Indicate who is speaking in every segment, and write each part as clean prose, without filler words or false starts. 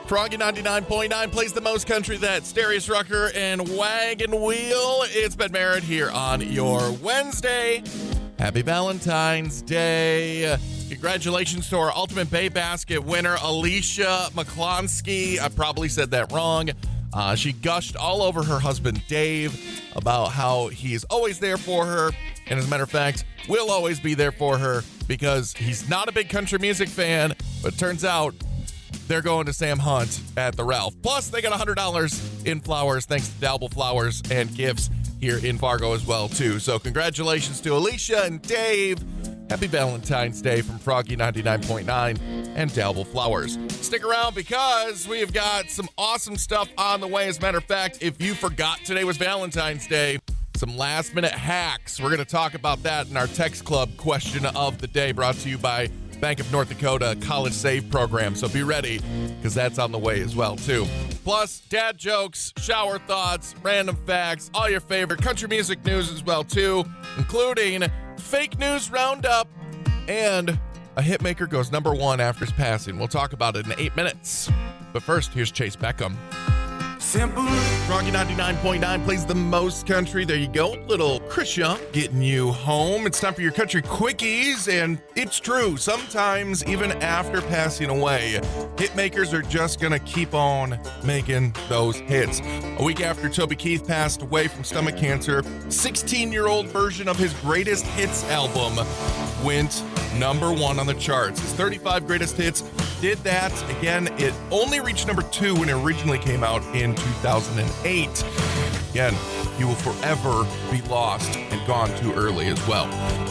Speaker 1: Froggy 99.9 plays the most country that Darius Rucker and Wagon Wheel. It's Ben Merritt here on your Wednesday. Happy Valentine's Day. Congratulations to our Ultimate Bay Basket winner, Alicia McClonsky. I probably said that wrong. She gushed all over her husband, Dave, about how he's always there for her. And as a matter of fact, will always be there for her because he's not a big country music fan, but turns out they're going to Sam Hunt at the Ralph. Plus, they got $100 in flowers thanks to Dalbel Flowers and Gifts here in Fargo as well, too. So congratulations to Alicia and Dave. Happy Valentine's Day from Froggy 99.9 and Dalbel Flowers. Stick around because we have got some awesome stuff on the way. As a matter of fact, if you forgot today was Valentine's Day, some last-minute hacks. We're going to talk about that in our Text Club question of the day, brought to you by Bank of North Dakota College Save Program. So be ready, because that's on the way as well, too. Plus, dad jokes, shower thoughts, random facts, all your favorite country music news as well, too, including fake news roundup, and a hitmaker goes number one after his passing. We'll talk about it in 8 minutes. But first, here's Chase Beckham.
Speaker 2: Simple.
Speaker 1: Froggy 99.9 plays the most country. There you go. Little Chris Young getting you home. It's time for your country quickies. And it's true. Sometimes, even after passing away, hit makers are just going to keep on making those hits. A week after Toby Keith passed away from stomach cancer, 16-year-old version of his greatest hits album went number one on the charts. His 35 greatest hits did that. Again, it only reached number 2 when it originally came out in 2008. Again, he will forever be lost and gone too early as well.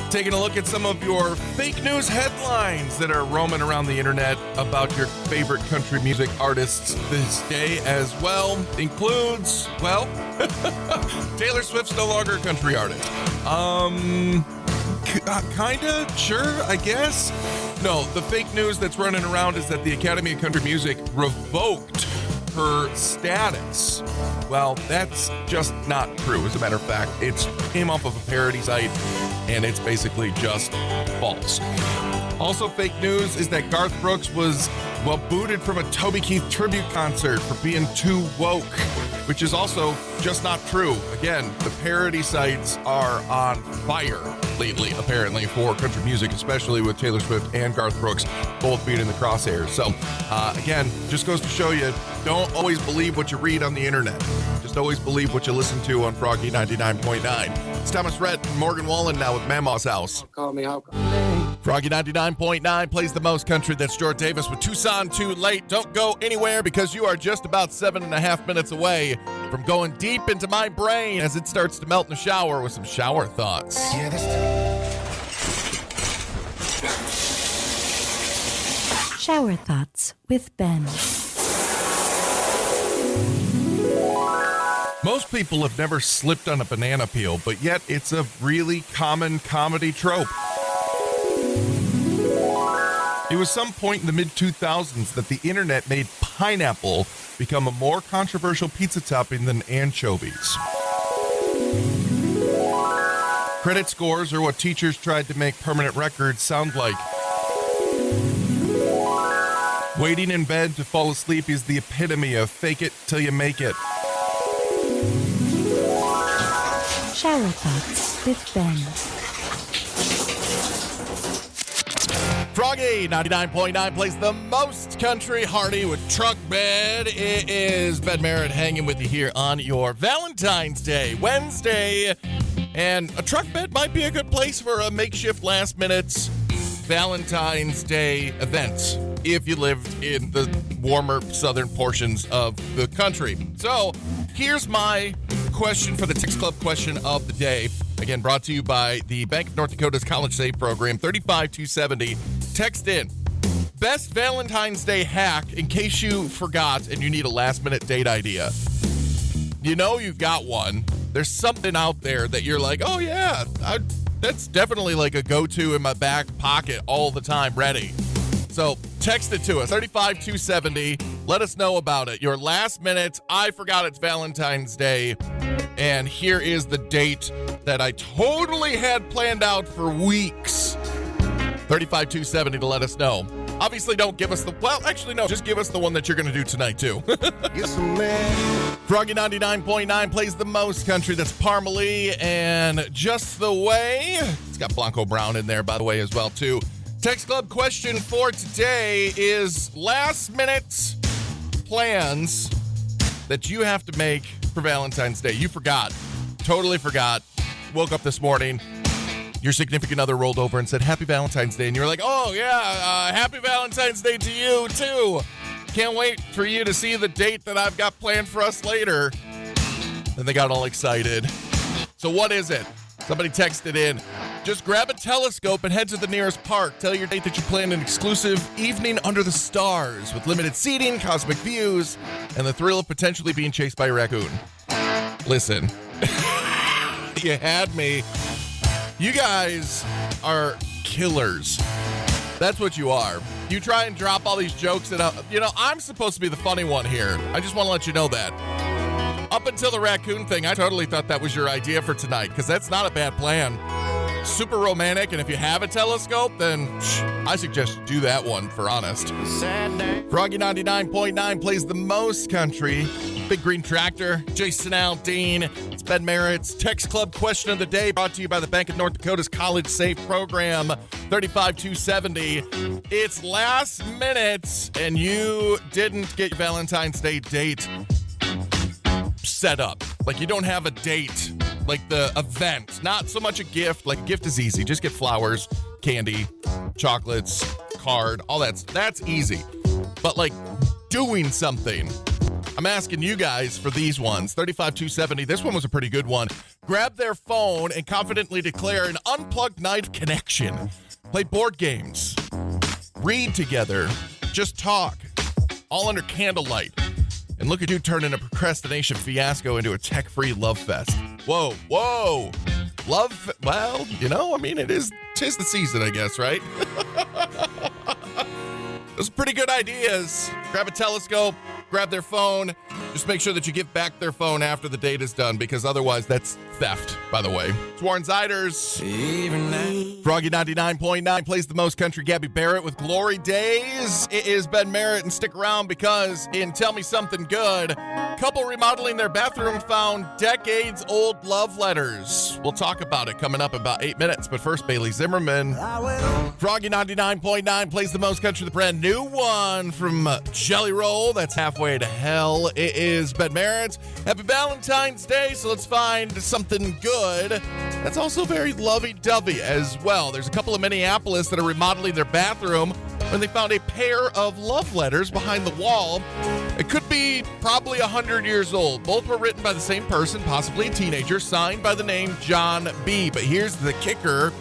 Speaker 1: Taking a look at some of your fake news headlines that are roaming around the internet about your favorite country music artists this day as well includes, well, Taylor Swift's no longer a country artist. Kinda, sure, I guess. No, the fake news that's running around is that the Academy of Country Music revoked her status. Well, that's just not true. As a matter of fact, it came off of a parody site, and it's basically just false. Also fake news is that Garth Brooks was, well, booted from a Toby Keith tribute concert for being too woke, which is also just not true. Again, the parody sites are on fire lately, apparently, for country music, especially with Taylor Swift and Garth Brooks both being in the crosshairs. So, again, just goes to show you, don't always believe what you read on the internet. Just always believe what you listen to on Froggy 99.9. It's Thomas Rhett and Morgan Wallen now with Mamaw's House.
Speaker 2: Call me, how
Speaker 1: Froggy 99.9 plays the most country. That's George Davis with Tucson Too Late. Don't go anywhere because you are just about 7.5 minutes away from going deep into my brain as it starts to melt in the shower with some shower thoughts.
Speaker 2: Yeah,
Speaker 3: Shower Thoughts with Ben.
Speaker 1: Most people have never slipped on a banana peel, but yet it's a really common comedy trope. It was some point in the mid-2000s that the internet made pineapple become a more controversial pizza topping than anchovies. Credit scores are what teachers tried to make permanent records sound like. Waiting in bed to fall asleep is the epitome of fake it till you make it.
Speaker 3: Shower Thoughts with Ben.
Speaker 1: Froggy 99.9 plays the most country Hardy with Truck Bed. It is Ben Merritt hanging with you here on your Valentine's Day, Wednesday. And a truck bed might be a good place for a makeshift last-minute Valentine's Day event if you lived in the warmer southern portions of the country. So here's my question for the Text Club question of the day. Again, brought to you by the Bank of North Dakota's College Save Program, 35270. Text in. Best Valentine's Day hack in case you forgot and you need a last-minute date idea. You know you've got one. There's something out there that you're like, oh, yeah, that's definitely like a go-to in my back pocket all the time, ready. So text it to us, 35270. Let us know about it. Your last minute, I forgot it's Valentine's Day. And here is the date that I totally had planned out for weeks. 35270 to let us know. Obviously, don't give us just give us the one that you're going to do tonight, too. Froggy 99.9 plays the most country. That's Parmalee and Just the Way. It's got Blanco Brown in there, by the way, as well, too. Text Club question for today is last-minute plans that you have to make for Valentine's Day. You forgot. Totally forgot. Woke up this morning. Your significant other rolled over and said, Happy Valentine's Day. And you were like, oh, yeah, Happy Valentine's Day to you, too. Can't wait for you to see the date that I've got planned for us later. And they got all excited. So what is it? Somebody texted in. Just grab a telescope and head to the nearest park. Tell your date that you plan an exclusive evening under the stars with limited seating, cosmic views, and the thrill of potentially being chased by a raccoon. Listen, you had me. You guys are killers. That's what you are. You try and drop all these jokes that, I'm supposed to be the funny one here. I just want to let you know that. Up until the raccoon thing, I totally thought that was your idea for tonight, because that's not a bad plan. Super romantic, and if you have a telescope, then I suggest you do that one, for honest. Froggy 99.9 plays the most country. Big Green Tractor, Jason Aldean, it's Ben Merritt's Text Club question of the day, brought to you by the Bank of North Dakota's College Safe Program, 35270. It's last minute, and you didn't get your Valentine's Day date set up. Like, you don't have a date, like the event. Not so much a gift. Like, a gift is easy. Just get flowers, candy, chocolates, card, all that's easy. But, like, doing something. I'm asking you guys for these ones. 35270. This one was a pretty good one. Grab their phone and confidently declare an unplugged night of connection. Play board games. Read together. Just talk. All under candlelight. And look at you turning a procrastination fiasco into a tech-free love fest. Whoa. Tis the season, I guess, right? Those are pretty good ideas. Grab a telescope, grab their phone. Just make sure that you give back their phone after the date is done, because otherwise that's theft, by the way. It's Warren Ziders. Froggy 99.9 plays the most country. Gabby Barrett with Glory Days. It is Ben Merritt, and stick around because in Tell Me Something Good, couple remodeling their bathroom found decades-old love letters. We'll talk about it coming up in about 8 minutes, but first, Bailey Zimmerman. Froggy 99.9 plays the most country, the brand new one from Jelly Roll. That's Halfway to Hell. It is Ben Merritt. Happy Valentine's Day, so let's find something good. That's also very lovey-dovey as well. There's a couple of Minneapolis that are remodeling their bathroom when they found a pair of love letters behind the wall. It could be probably 100 years old. Both were written by the same person, possibly a teenager, signed by the name John B. But here's the kicker.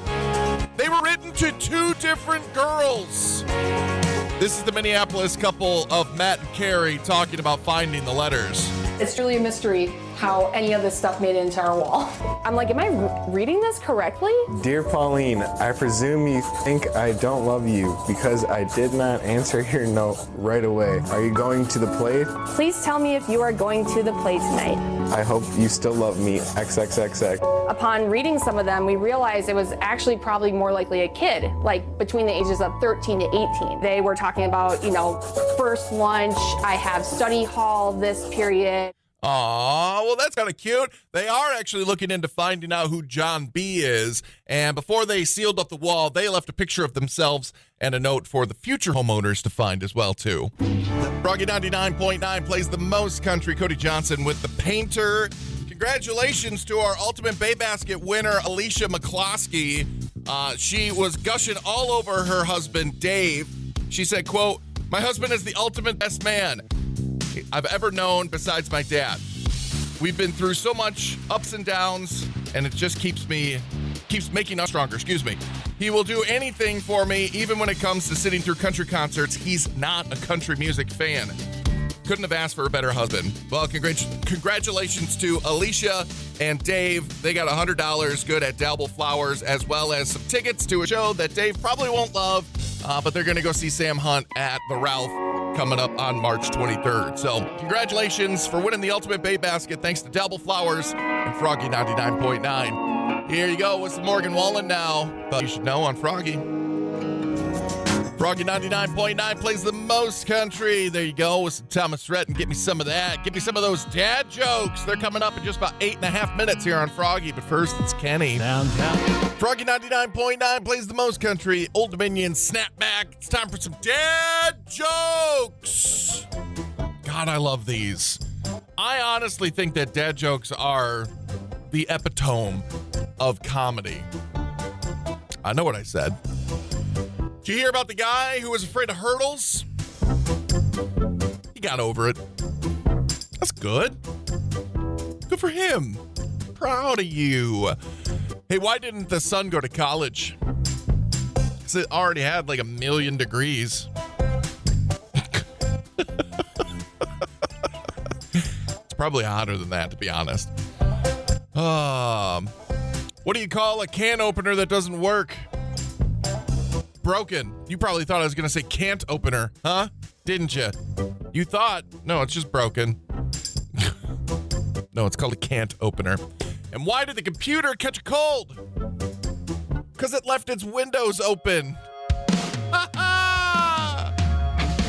Speaker 1: They were written to two different girls. This is the Minneapolis couple of Matt and Carrie talking about finding the letters.
Speaker 2: It's truly a mystery how any of this stuff made it into our wall. I'm like, am I reading this correctly?
Speaker 4: Dear Pauline, I presume you think I don't love you because I did not answer your note right away. Are you going to the play?
Speaker 2: Please tell me if you are going to the play tonight.
Speaker 4: I hope you still love me, XXXX.
Speaker 2: Upon reading some of them, we realized it was actually probably more likely a kid, like between the ages of 13 to 18. They were talking about, first lunch, I have study hall this period.
Speaker 1: Aw, well, that's kind of cute. They are actually looking into finding out who John B. is. And before they sealed up the wall, they left a picture of themselves and a note for the future homeowners to find as well, too. Froggy 99.9 plays the most country. Cody Johnson with The Painter. Congratulations to our Ultimate Bay Basket winner, Alicia McCloskey. She was gushing all over her husband, Dave. She said, quote, "My husband is the ultimate best man I've ever known besides my dad. We've been through so much ups and downs, and it just keeps making us stronger. He will do anything for me, even when it comes to sitting through country concerts. He's not a country music fan. Couldn't have asked for a better husband." Well, congratulations to Alicia and Dave. They got $100 good at Dalble Flowers, as well as some tickets to a show that Dave probably won't love, but they're going to go see Sam Hunt at the Ralph coming up on March 23rd. So congratulations for winning the Ultimate Bay Basket, thanks to Dalble Flowers and Froggy 99.9. Here you go with some Morgan Wallen now. But you should know on Froggy. Froggy 99.9 plays the most country. There you go with some Thomas Rhett, and get me some of that. Get me some of those dad jokes. They're coming up in just about 8.5 minutes here on Froggy. But first, it's Kenny.
Speaker 5: Downtown.
Speaker 1: Froggy 99.9 plays the most country. Old Dominion Snapback. It's time for some dad jokes. God, I love these. I honestly think that dad jokes are the epitome of comedy. I know what I said. Did you hear about the guy who was afraid of hurdles? He got over it. That's good. Good for him. Proud of you. Hey, why didn't the son go to college? Because it already had like 1 million degrees. It's probably hotter than that, to be honest. What do you call a can opener that doesn't work? Broken. You probably thought I was going to say can't opener, huh? Didn't you? You thought. No, it's just broken. No, it's called a can't opener. And why did the computer catch a cold? Because it left its windows open.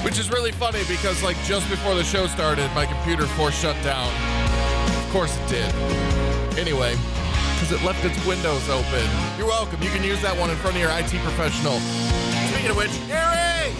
Speaker 1: Which is really funny because, like, just before the show started, my computer forced shut down. Of course it did. Anyway, because it left its windows open. You're welcome. You can use that one in front of your IT professional. Speaking of which, Harry!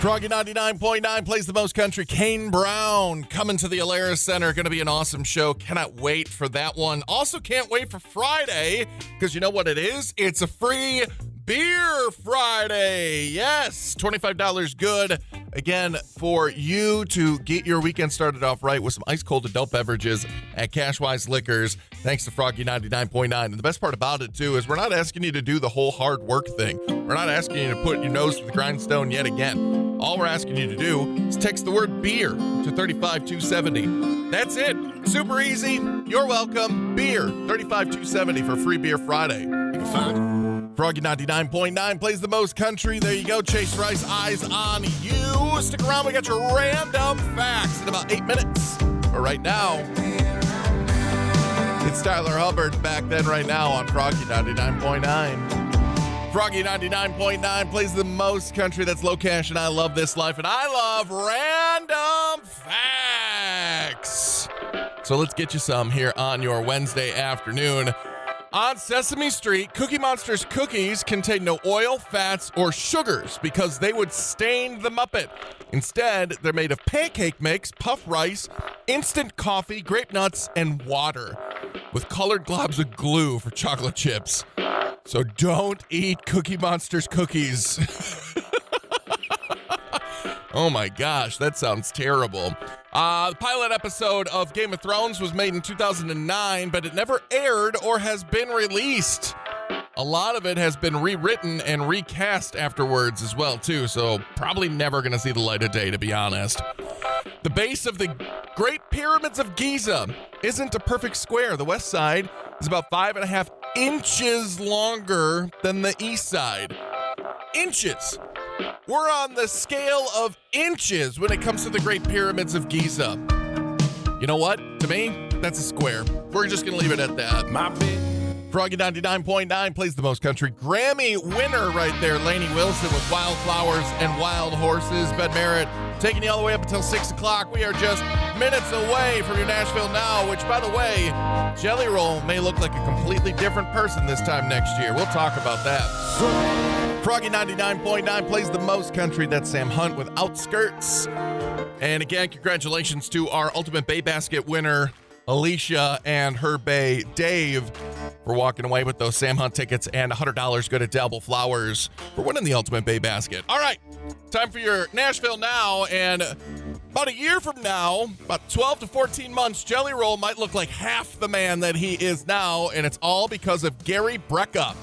Speaker 1: Froggy 99.9 plays the most country. Kane Brown coming to the Alaris Center. Going to be an awesome show. Cannot wait for that one. Also can't wait for Friday, because you know what it is? It's a free Beer Friday. Yes, $25 good. Again, for you to get your weekend started off right with some ice cold adult beverages at Cashwise Liquors, thanks to Froggy 99.9. And the best part about it, too, is we're not asking you to do the whole hard work thing. We're not asking you to put your nose to the grindstone yet again. All we're asking you to do is text the word beer to 35270. That's it. Super easy. You're welcome. Beer, 35270 for free Beer Friday. You can find it. Froggy 99.9 plays the most country. There you go. Chase Rice, eyes on you. Stick around. We got your random facts in about 8 minutes. But right now, it's Tyler Hubbard back then right now on Froggy 99.9. Froggy 99.9 plays the most country. That's Low Cash, and I love this life, and I love random facts. So let's get you some here on your Wednesday afternoon. On Sesame Street, Cookie Monster's cookies contain no oil, fats, or sugars because they would stain the Muppet. Instead, they're made of pancake mix, puff rice, instant coffee, grape nuts, and water, with colored globs of glue for chocolate chips. So don't eat Cookie Monster's cookies. Oh my gosh, that sounds terrible. The pilot episode of Game of Thrones was made in 2009, but it never aired or has been released. A lot of it has been rewritten and recast afterwards as well, too, so probably never going to see the light of day, to be honest. The base of the Great Pyramids of Giza isn't a perfect square. The west side is about 5.5 inches longer than the east side. Inches. We're on the scale of inches when it comes to the Great Pyramids of Giza. You know what? To me, that's a square. We're just going to leave it at that. My big. Froggy 99.9 plays the most country. Grammy winner right there, Lainey Wilson with Wildflowers and Wild Horses. Ben Merritt taking you all the way up until 6 o'clock. We are just minutes away from your Nashville Now, which, by the way, Jelly Roll may look like a completely different person this time next year. We'll talk about that. Froggy 99.9 plays the most country. That's Sam Hunt with Outskirts. And again, congratulations to our Ultimate Bay Basket winner, Alicia, and her bay, Dave, for walking away with those Sam Hunt tickets, and $100 go to Dalble Flowers for winning the Ultimate Bay Basket. All right, time for your Nashville Now, and about a year from now, about 12 to 14 months, Jelly Roll might look like half the man that he is now, and it's all because of Gary Brecka.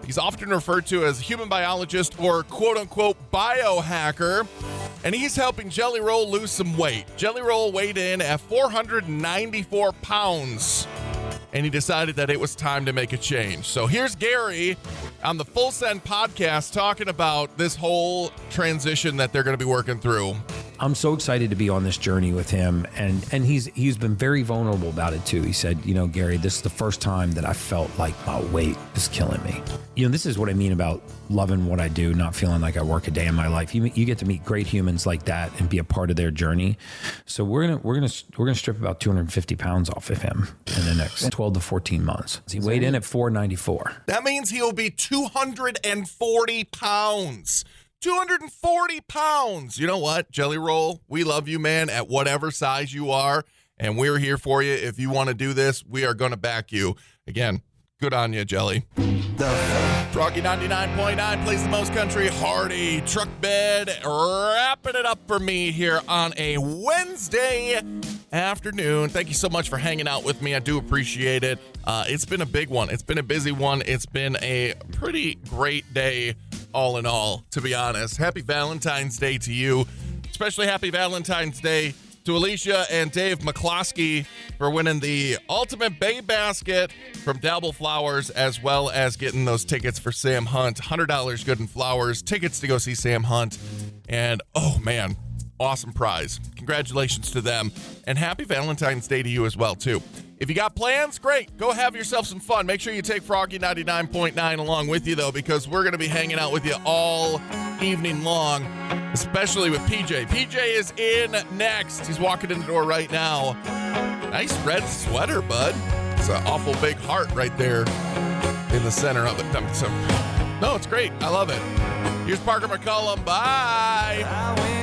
Speaker 1: He's often referred to as a human biologist or quote-unquote biohacker, and he's helping Jelly Roll lose some weight. Jelly Roll weighed in at 494 pounds, and he decided that it was time to make a change. So here's Gary on the Full Send podcast talking about this whole transition that they're going to be working through.
Speaker 5: I'm so excited to be on this journey with him, and he's been very vulnerable about it too. He said, Gary, this is the first time that I felt like my weight is killing me. This is what I mean about loving what I do, not feeling like I work a day in my life. You get to meet great humans like that and be a part of their journey. So we're gonna strip about 250 pounds off of him in the next 12 to 14 months. He weighed in at 494.
Speaker 1: That means he'll be 240 pounds. 240 pounds. You know what, Jelly Roll? We love you, man, at whatever size you are, and we're here for you. If you want to do this, we are going to back you. Again, good on you, Jelly. Rocky 99.9 plays the most country. Hardy truck bed wrapping it up for me here on a Wednesday afternoon. Thank you so much for hanging out with me. I do appreciate it. It's been a big one. It's been a busy one. It's been a pretty great day all in all, to be honest. Happy Valentine's Day to you. Especially happy Valentine's Day to Alicia and Dave McCloskey for winning the Ultimate Bay Basket from Dabble Flowers, as well as getting those tickets for Sam Hunt. $100 good in flowers, tickets to go see Sam Hunt. And, oh man, awesome prize. Congratulations to them. And happy Valentine's Day to you as well, too. If you got plans, great. Go have yourself some fun. Make sure you take Froggy 99.9 along with you, though, because we're going to be hanging out with you all evening long, especially with PJ. PJ is in next. He's walking in the door right now. Nice red sweater, bud. It's an awful big heart right there in the center of it. No, it's great. I love it. Here's Parker McCullum. Bye.